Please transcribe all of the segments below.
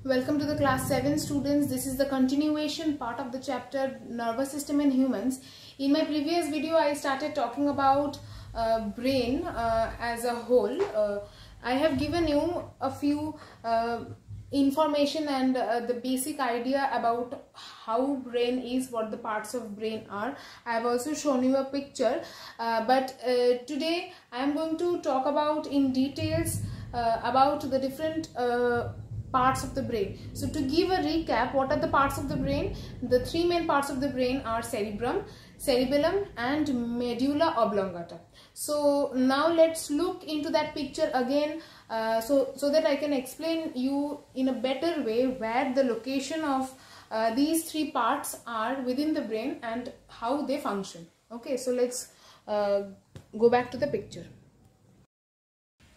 Welcome to the class 7 students. This is the continuation part of the chapter nervous system in humans. In my previous video I started talking about brain as a whole. I have given you a few information and the basic idea about how brain is, what the parts of brain are. I have also shown you a picture, but today I am going to talk about in details about the different parts of the brain. So to give a recap, what are the parts of the brain? The three main parts of the brain are cerebrum, cerebellum and medulla oblongata. So now let's look into that picture again so that I can explain you in a better way where the location of these three parts are within the brain and how they function. Okay, so let's go back to the picture.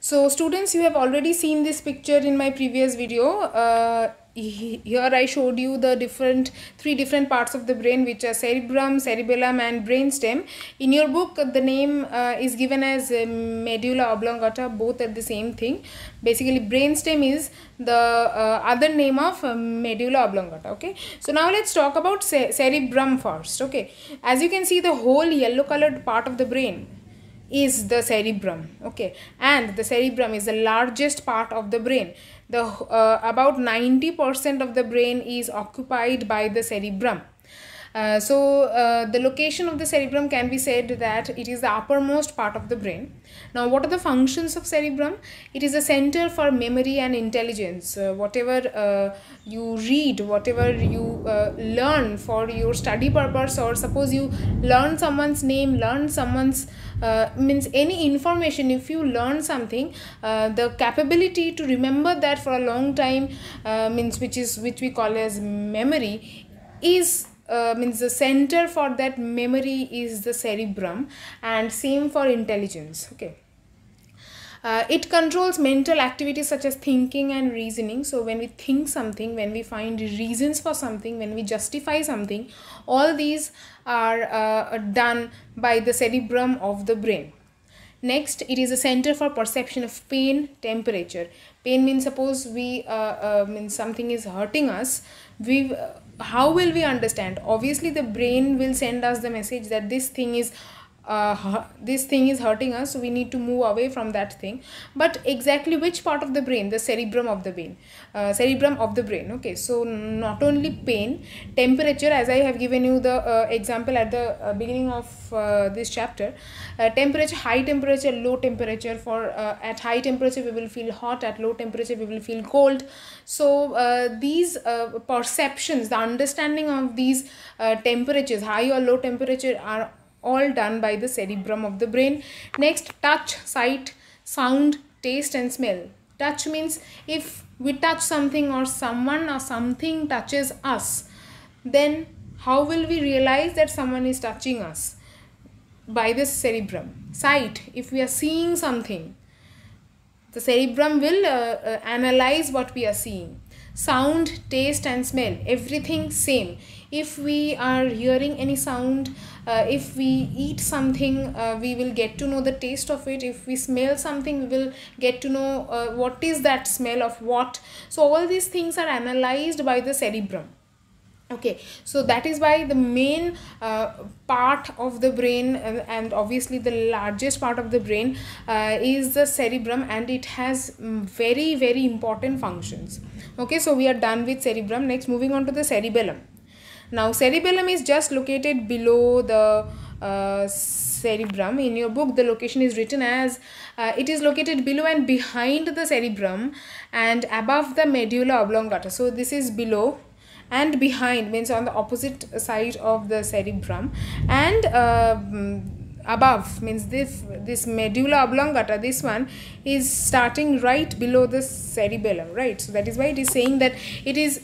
So students, you have already seen this picture in my previous video. Here I showed you the three different parts of the brain, which are cerebrum, cerebellum and brainstem. In your book the name is given as medulla oblongata. Both are the same thing. Basically brainstem is the other name of medulla oblongata. Okay, so now let's talk about cerebrum first. Okay, as you can see, the whole yellow colored part of the brain is the cerebrum. Okay, and the cerebrum is the largest part of the brain. The about 90% of the brain is occupied by the cerebrum. The location of the cerebrum can be said that it is the uppermost part of the brain. Now, what are the functions of cerebrum? It is a center for memory and intelligence. Whatever you read, whatever you learn for your study purpose, or suppose you learn someone's name, learn someone's means any information. If you learn something, the capability to remember that for a long time means which we call as memory is means the center for that memory is the cerebrum, and same for intelligence. Okay, it controls mental activities such as thinking and reasoning. So when we think something, when we find reasons for something, when we justify something, all these are done by the cerebrum of the brain. Next, it is a center for perception of pain, temperature. Pain means suppose we means something is hurting us. How will we understand? Obviously the brain will send us the message that this thing is hurting us, so we need to move away from that thing. But exactly which part of the brain? The cerebrum of the brain. Okay, so not only pain, temperature, as I have given you the example at the beginning of this chapter. Temperature, high temperature, low temperature. For at high temperature we will feel hot, at low temperature we will feel cold. So these perceptions, the understanding of these temperatures, high or low temperature, are all done by the cerebrum of the brain. Next, touch, sight, sound, taste and smell. Touch means if we touch something or someone or something touches us, then how will we realize that someone is touching us? By the cerebrum. Sight, if we are seeing something, the cerebrum will analyze what we are seeing. Sound, taste and smell, everything same. If we are hearing any sound, if we eat something, we will get to know the taste of it. If we smell something, we will get to know what is that smell of what. So all these things are analyzed by the cerebrum. Okay, so that is why the main part of the brain and obviously the largest part of the brain is the cerebrum, and it has very, very important functions. Okay, so we are done with cerebrum. Next, moving on to the cerebellum. Now, cerebellum is just located below the cerebrum. In your book, the location is written as it is located below and behind the cerebrum and above the medulla oblongata. So this is below and behind, means on the opposite side of the cerebrum, and above means this medulla oblongata, this one is starting right below the cerebellum, right? So that is why it is saying that it is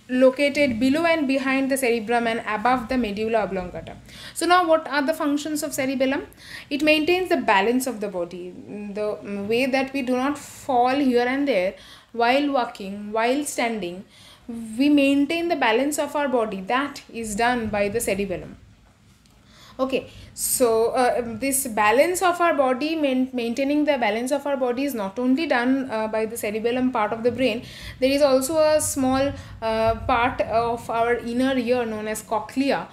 located below and behind the cerebrum and above the medulla oblongata. So now what are the functions of cerebellum? It maintains the balance of the body, the way that we do not fall here and there while walking, while standing. We maintain the balance of our body. That is done by the cerebellum. Okay, so this balance of our body, maintaining the balance of our body is not only done by the cerebellum part of the brain. There is also a small part of our inner ear known as cochlea,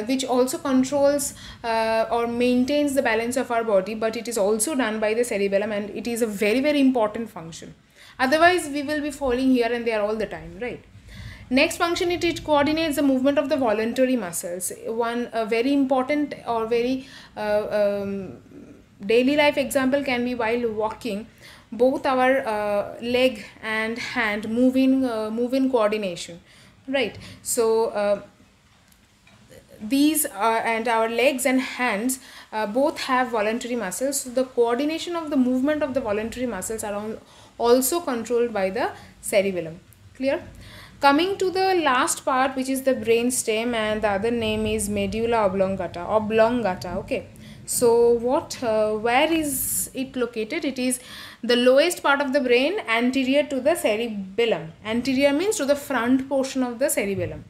which also controls or maintains the balance of our body, but it is also done by the cerebellum, and it is a very, very important function. Otherwise we will be falling here and there all the time, right? Next function, it coordinates the movement of the voluntary muscles. One very important or very daily life example can be while walking, both our leg and hand move in coordination, right? So these and our legs and hands both have voluntary muscles, so the coordination of the movement of the voluntary muscles are also controlled by the cerebellum. Clear? Coming to the last part, which is the brain stem, and the other name is medulla oblongata. Okay, so where is it located? It is the lowest part of the brain, anterior to the cerebellum. Anterior means to the front portion of the cerebellum.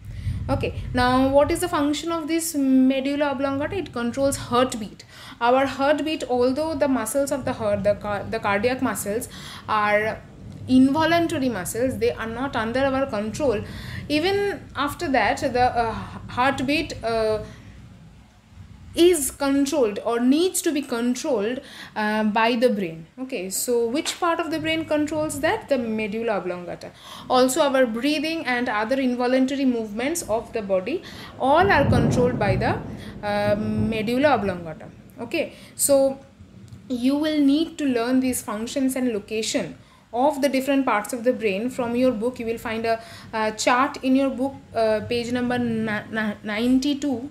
Okay, now what is the function of this medulla oblongata? It controls heartbeat. Our heartbeat, although the muscles of the heart, the cardiac muscles, are involuntary muscles, they are not under our control. Even after that, the heartbeat is controlled or needs to be controlled by the brain. Okay, so which part of the brain controls that? The medulla oblongata. Also our breathing and other involuntary movements of the body all are controlled by the medulla oblongata. Okay, so you will need to learn these functions and location of the different parts of the brain from your book. You will find a chart in your book, page number 92.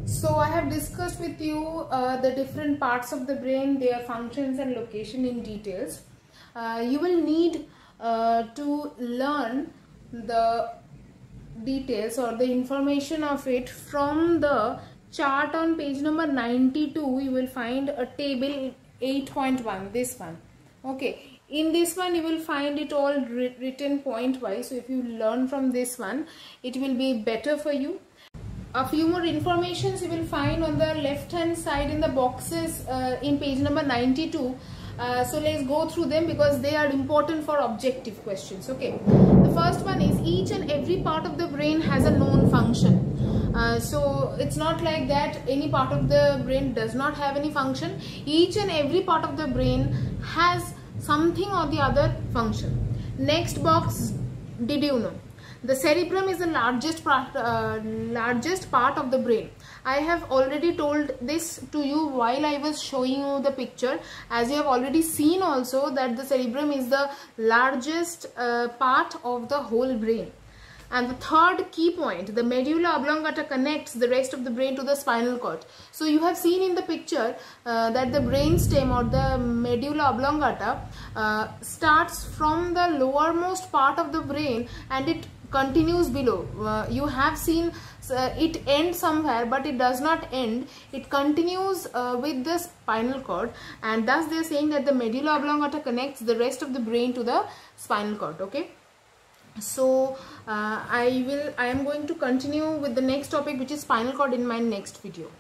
So I have discussed with you the different parts of the brain, their functions and location in details. You will need to learn the details or the information of it from the chart on page number 92. You will find a table 8.1, this one. Okay, in this one you will find it all written point wise, so if you learn from this one, it will be better for you. A few more informations you will find on the left hand side in the boxes in page number 92. So let's go through them because they are important for objective questions. Okay, the first one is each and every part of the brain has a known function. So it's not like that any part of the brain does not have any function. Each and every part of the brain has something or the other function. Next box, did you know the cerebrum is the largest part of the brain? I have already told this to you while I was showing you the picture, as you have already seen also that the cerebrum is the largest part of the whole brain. And the third key point, the medulla oblongata connects the rest of the brain to the spinal cord. So you have seen in the picture that the brain stem or the medulla oblongata starts from the lowermost part of the brain and it continues below. You have seen it ends somewhere, but it does not end. It continues with the spinal cord, and thus they are saying that the medulla oblongata connects the rest of the brain to the spinal cord. Okay, so I am going to continue with the next topic, which is spinal cord, in my next video.